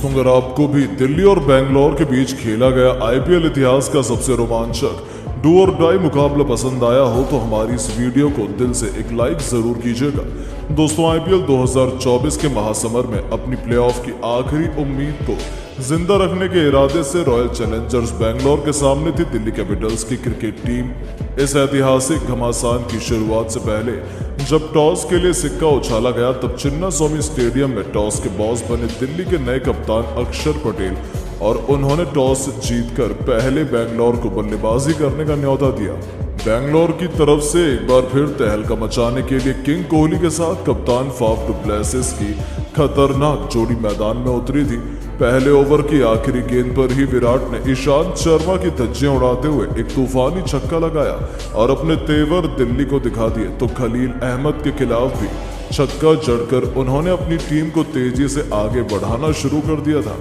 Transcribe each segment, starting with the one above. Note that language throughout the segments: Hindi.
दोस्तों, अगर आपको भी दिल्ली और बेंगलोर के बीच खेला गया आईपीएल इतिहास का सबसे रोमांचक डू और डाई मुकाबला पसंद आया हो तो हमारी इस वीडियो को दिल से एक लाइक जरूर कीजिएगा। दोस्तों, आईपीएल 2024 के महासमर में अपनी प्लेऑफ की आखिरी उम्मीद को जिंदा रखने के इरादे से रॉयल चैलेंजर्स बेंगलोर के सामने थी दिल्ली कैपिटल्स की क्रिकेट टीम। इस ऐतिहासिक घमासान की शुरुआत से पहले जब टॉस के लिए सिक्का उछाला गया तब चिन्नास्वामी स्टेडियम में टॉस के बॉस बने दिल्ली के नए कप्तान अक्षर पटेल और उन्होंने टॉस जीतकर पहले बेंगलोर को बल्लेबाजी करने का न्योता दिया। बेंगलोर की तरफ से एक बार फिर तहलका मचाने के लिए किंग कोहली के साथ कप्तान फाफ डु प्लेसिस की खतरनाक जोड़ी मैदान में उतरी थी। पहले ओवर की आखिरी गेंद पर ही विराट ने ईशांत शर्मा की धज्जियां उड़ाते हुए एक तूफानी छक्का लगाया और अपने तेवर दिल्ली को दिखा दिए तो खलील अहमद के खिलाफ भी छक्का जड़कर उन्होंने अपनी टीम को तेजी से आगे बढ़ाना शुरू कर दिया था,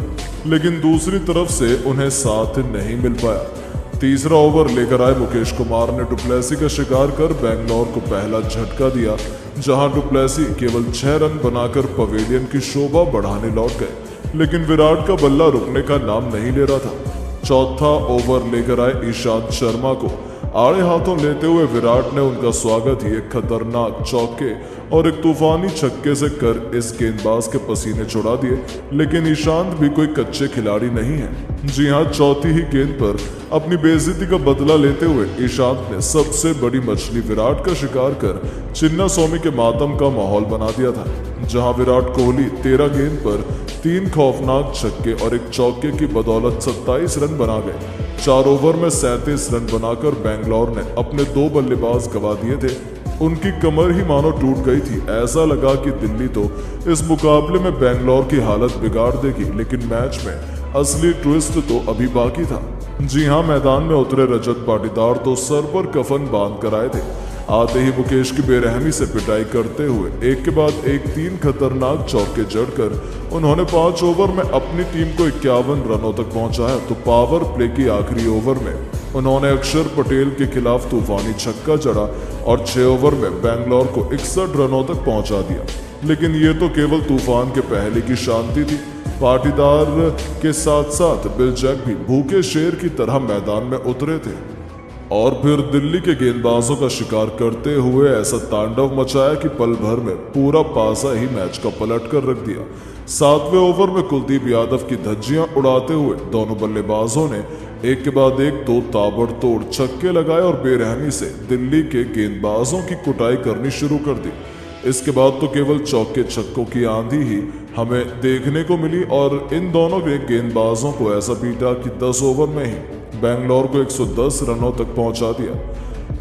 लेकिन दूसरी तरफ से उन्हें साथ नहीं मिल पाया। तीसरा ओवर लेकर आए मुकेश कुमार ने डुप्लेसी का शिकार कर बेंगलोर को पहला झटका दिया, जहां डुप्लेसी केवल 6 रन बनाकर पवेलियन की शोभा बढ़ाने लौट गए, लेकिन विराट का बल्ला रुकने का नाम नहीं ले रहा था। चौथा ओवर लेकर आए ईशांत शर्मा को आड़े हाथों लेते हुए विराट ने उनका स्वागत ही एक खतरनाक चौके और एक तूफानी छक्के से कर इस गेंदबाज के पसीने छुड़ा दिए, लेकिन ईशांत भी कोई कच्चे खिलाड़ी नहीं है। जी हां, चौथी ही गेंद पर अपनी बेइज्जती का बदला लेते हुए ईशांत ने सबसे बड़ी मछली विराट का शिकार कर चिन्नास्वामी के मातम का माहौल बना दिया था, जहां विराट कोहली 13 गेंद पर 3 खौफनाक छक्के और एक चौके की बदौलत 27 रन बना गए। 4 ओवर में 37 रन बनाकर बेंगलोर ने अपने 2 बल्लेबाज गंवा दिए थे। उनकी कमर ही मानो टूट गई थी। ऐसा लगा कि दिल्ली तो इस मुकाबले में बेंगलोर की हालत बिगाड़ देगी, लेकिन मैच में असली ट्विस्ट तो अभी बाकी था। जी हां, मैदान में उतरे रजत पाटीदार तो सर पर कफन बांध कर आए थे। आते ही मुकेश की बेरहमी से पिटाई करते हुए एक के बाद एक 3 खतरनाक चौके जड़कर उन्होंने 5 ओवर में अपनी टीम को 51 रनों तक पहुंचाया। तो पावर प्ले की आखिरी ओवर में उन्होंने अक्षर पटेल के खिलाफ तूफानी छक्का जड़ा और 6 ओवर में बेंगलोर को 61 रनों तक पहुंचा दिया। लेकिन ये तो केवल तूफान के पहले की शांति थी। पाटीदार के साथ साथ बिल जैक भी भूखे शेर की तरह मैदान में उतरे थे और फिर दिल्ली के गेंदबाजों का शिकार करते हुए ऐसा तांडव मचाया कि पल भर में पूरा पासा ही मैच का पलट कर रख दिया। 7वें ओवर में कुलदीप यादव की धज्जियां उड़ाते हुए दोनों बल्लेबाजों ने एक के बाद एक 2 ताबड़तोड़ छक्के लगाए और बेरहमी से दिल्ली के गेंदबाजों की कुटाई करनी शुरू कर दी। इसके बाद तो केवल चौके छक्कों की आंधी ही हमें देखने को मिली और इन दोनों के गेंदबाजों को ऐसा पीटा कि 10 ओवर में ही बेंगलोर को 110 रनों तक पहुंचा दिया।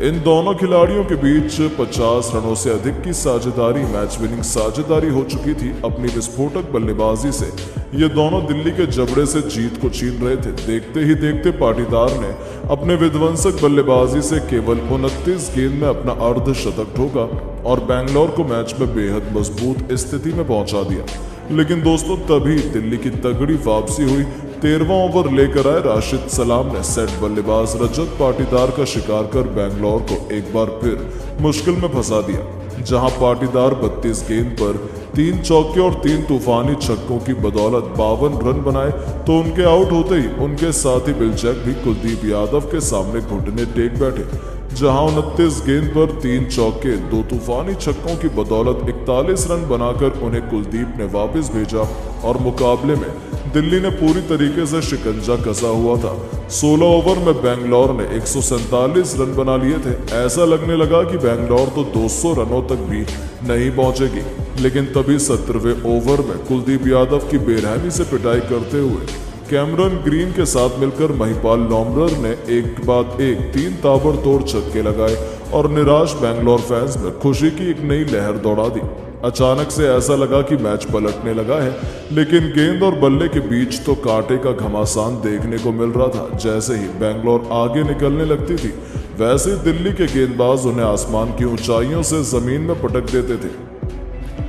इन दोनों खिलाड़ियों के बीच 50 रनों से अधिक की साझेदारी, मैच विनिंग साझेदारी हो चुकी थी। अपनी विस्फोटक बल्लेबाजी से ये दोनों दिल्ली के जबड़े से जीत को छीन रहे थे। देखते ही देखते पाटीदार ने अपने विध्वंसक बल्लेबाजी से केवल 29 गेंद में अपना अर्धशतक ठोका और बेंगलोर को मैच में बेहद मजबूत स्थिति में पहुंचा दिया। लेकिन दोस्तों, तभी दिल्ली की तगड़ी वापसी हुई। 13वां ओवर लेकर आए राशिद सलाम ने सेट बल्लेबाज रजत पाटीदार का शिकार कर बेंगलोर को एक बार फिर मुश्किल में फंसा दिया, जहां पाटीदार 32 गेंद पर 3 चौके और 3 तूफानी छक्कों की बदौलत 52 रन बनाए। तो उनके आउट होते ही उनके साथी बिल जैक भी कुलदीप यादव के सामने घुटने टेक बैठे, जहां 29 गेंद पर 3 चौके 2 तूफानी छक्कों की बदौलत 41 रन बनाकर उन्हें कुलदीप ने वापस भेजा और मुकाबले में दिल्ली ने पूरी तरीके से शिकंजा कसा हुआ था। 16 ओवर में बेंगलोर ने 147 रन बना लिए थे। ऐसा लगने लगा कि बेंगलोर तो 200 रनों तक भी नहीं पहुंचेगी, लेकिन तभी 17वें ओवर में कुलदीप यादव की बेरहमी से पिटाई करते हुए कैमरन ग्रीन के साथ मिलकर महिपाल लॉम्बरर ने एक के बाद एक 3 ताबड़तोड़ छक्के लगाए और निराश बेंगलोर फैंस में खुशी की एक नई लहर दौड़ा दी। अचानक से ऐसा लगा कि मैच पलटने लगा है, लेकिन गेंद और बल्ले के बीच तो कांटे का घमासान देखने को मिल रहा था। जैसे ही बेंगलोर आगे निकलने लगती थी, वैसे ही दिल्ली के गेंदबाज उन्हें आसमान की ऊंचाइयों से जमीन में पटक देते थे।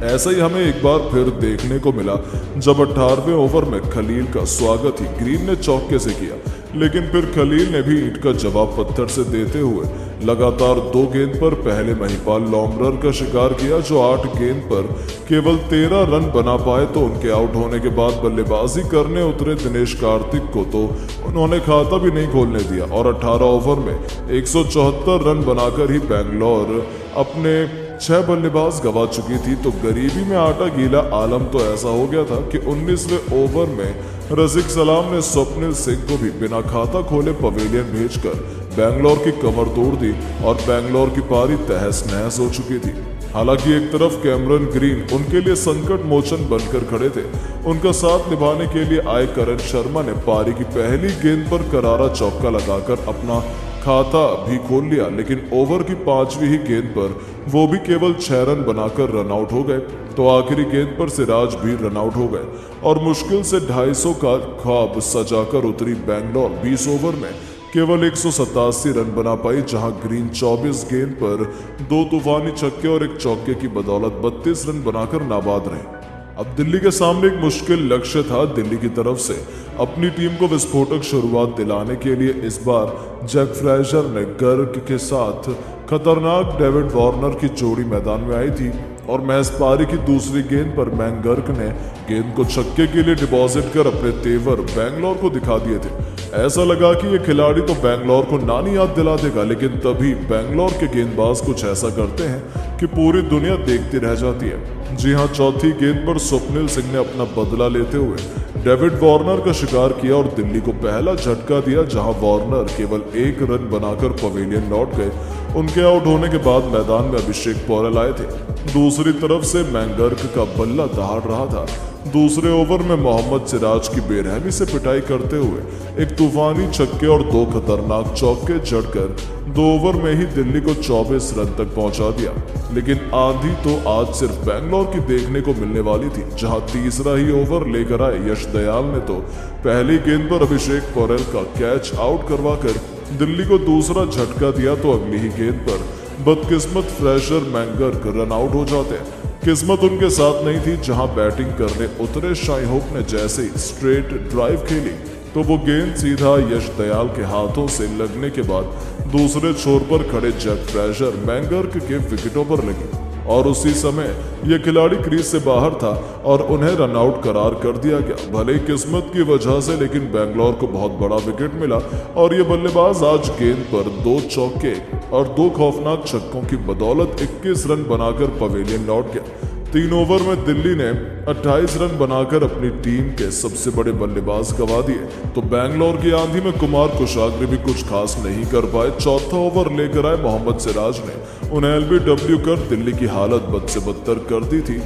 ऐसा ही हमें एक बार फिर देखने को मिला जब 18वें ओवर में खलील का स्वागत ही ग्रीन ने चौके से किया, लेकिन फिर खलील ने भी ईंट का जवाब पत्थर से देते हुए लगातार 2 गेंद पर पहले महिपाल लोमरर का शिकार किया, जो 8 गेंद पर केवल 13 रन बना पाए। तो उनके आउट होने के बाद बल्लेबाजी करने उतरे दिनेश कार्तिक को तो उन्होंने खाता भी नहीं खोलने दिया और 18 ओवर में 174 रन बनाकर ही बेंगलोर अपने 6 बल्लेबाज गवा चुकी थी। तो गरीबी में आटा गीला आलम तो ऐसा हो गया था कि 19वें ओवर में रज़िक सलाम ने स्वप्निल सिंह को भी बिना खाता खोले पवेलियन भेजकर बेंगलोर की कमर तोड़ दी और बेंगलोर की पारी तहस नहस हो चुकी थी। हालांकि एक तरफ कैमरन ग्रीन उनके लिए संकट मोचन बनकर खड़े थे। उनका साथ निभाने के लिए आए करण शर्मा ने पारी की पहली गेंद पर करारा चौका लगाकर अपना खाता भी खोल लिया, लेकिन ओवर की 5वीं ही गेंद पर वो भी केवल 6 रन बनाकर रन आउट हो गए। तो आखिरी गेंद पर सिराज भी रन आउट हो गए और मुश्किल से 250 का ख्वाब सजाकर उतरी बेंगलोर 20 ओवर में केवल 187 रन बना पाई, जहां ग्रीन 24 गेंद पर 2 तूफानी छक्के और एक चौके की बदौलत 32 रन बनाकर नाबाद रहे। अब दिल्ली के सामने एक मुश्किल लक्ष्य था। दिल्ली की तरफ से अपनी टीम को विस्फोटक शुरुआत दिलाने के लिए इस बार जैक फ्रेजर ने गर्ग के साथ खतरनाक डेविड वार्नर की जोड़ी मैदान में आई थी और महज पारी की दूसरी गेंद पर मैकगर्क ने गेंद को छक्के के लिए डिपॉजिट कर अपने तेवर बेंगलोर को दिखा दिए थे। ऐसा लगा कि ये खिलाड़ी तो बेंगलोर को नानी याद दिला देगा, लेकिन तभी बेंगलोर के गेंदबाज कुछ ऐसा करते हैं कि पूरी दुनिया देखती रह जाती है। जी हां, चौथी गेंद पर स्वप्निल सिंह ने अपना बदला लेते हुए डेविड वार्नर का शिकार किया और दिल्ली को पहला झटका दिया, जहां वार्नर केवल 1 रन बनाकर पवेलियन लौट गए। उनके आउट होने के बाद मैदान में अभिषेक पौरेल आए थे। दूसरी तरफ से मैकगर्क का बल्ला दहाड़ रहा था। दूसरे ओवर में मोहम्मद सिराज की बेरहमी से पिटाई करते हुए एक तूफानी छक्के और 2 खतरनाक चौके जड़कर 2 ओवर में ही दिल्ली को 24 रन तक पहुंचा दिया। लेकिन आंधी तो आज सिर्फ बेंगलोर की देखने को मिलने वाली थी, जहां तीसरा ही ओवर लेकर आए यश दयाल ने तो पहली गेंद पर अभिषेक पौरेल का कैच आउट करवाकर दिल्ली को दूसरा झटका दिया। तो अगली ही गेंद पर बदकिस्मत फ्रेजर मैकगर्क रन आउट हो जाते हैं। किस्मत उनके साथ नहीं थी, जहां बैटिंग करने उतरे शाई होप ने जैसे ही स्ट्रेट ड्राइव खेली तो वो गेंद सीधा यश दयाल के हाथों से लगने के बाद दूसरे छोर पर खड़े जैक फ्रेजर मैकगर्क के विकेटों पर लगी और उसी समय यह खिलाड़ी क्रीज से बाहर था और उन्हें रन आउट करार कर दिया गया। भले ही किस्मत की वजह से, लेकिन बेंगलोर को बहुत बड़ा विकेट मिला और ये बल्लेबाज आज गेंद पर 2 चौके और 2 खौफनाक छक्कों की बदौलत 21 रन बनाकर पवेलियन लौट गया। 3 ओवर में दिल्ली ने 28 रन बनाकर अपनी टीम के सबसे बड़े बल्लेबाज गवा दिए। तो बेंगलोर की आंधी में कुमार कुशाग्र भी कुछ खास नहीं कर पाए। चौथा ओवर लेकर आए मोहम्मद सिराज ने उन्हें एलबीडब्ल्यू कर दिल्ली की हालत बद से बदतर कर दी थी।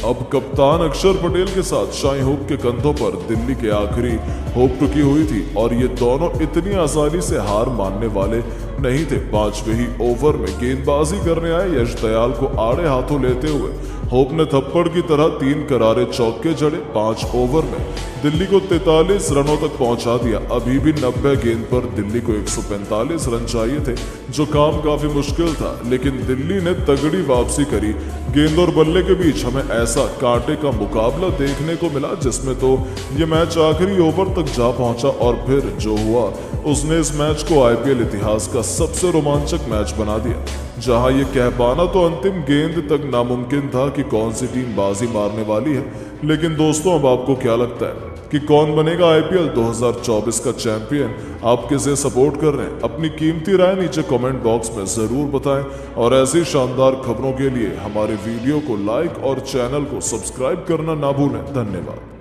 अब कप्तान अक्षर पटेल के साथ शाई होप के कंधों पर दिल्ली के आखिरी होप टुकी हुई थी और ये दोनों इतनी आसानी से हार मानने वाले नहीं थे। 5वें ही ओवर में गेंदबाजी करने आए यश दयाल को आड़े हाथों लेते हुए होप ने थप्पड़ की तरह 3 करारे चौके जड़े। 5 ओवर में दिल्ली को 43 रनों तक पहुंचा दिया। अभी भी 90 गेंद पर दिल्ली को 145 रन चाहिए थे, जो काम काफी मुश्किल था, लेकिन दिल्ली ने तगड़ी वापसी करी। गेंद और बल्ले के बीच हमें ऐसा कांटे का मुकाबला देखने को मिला जिसमें तो ये मैच आखिरी ओवर तक जा पहुंचा और फिर जो हुआ उसने इस मैच को आईपीएल इतिहास का सबसे रोमांचक मैच बना दिया, जहां ये कह पाना तो अंतिम गेंद तक नामुमकिन था कि कौन सी टीम बाजी मारने वाली है। लेकिन दोस्तों, अब आपको क्या लगता है कि कौन बनेगा आईपीएल 2024 का चैंपियन? आप किसे सपोर्ट कर रहे हैं? अपनी कीमती राय नीचे कमेंट बॉक्स में जरूर बताएं और ऐसी शानदार खबरों के लिए हमारे वीडियो को लाइक और चैनल को सब्सक्राइब करना ना भूलें। धन्यवाद।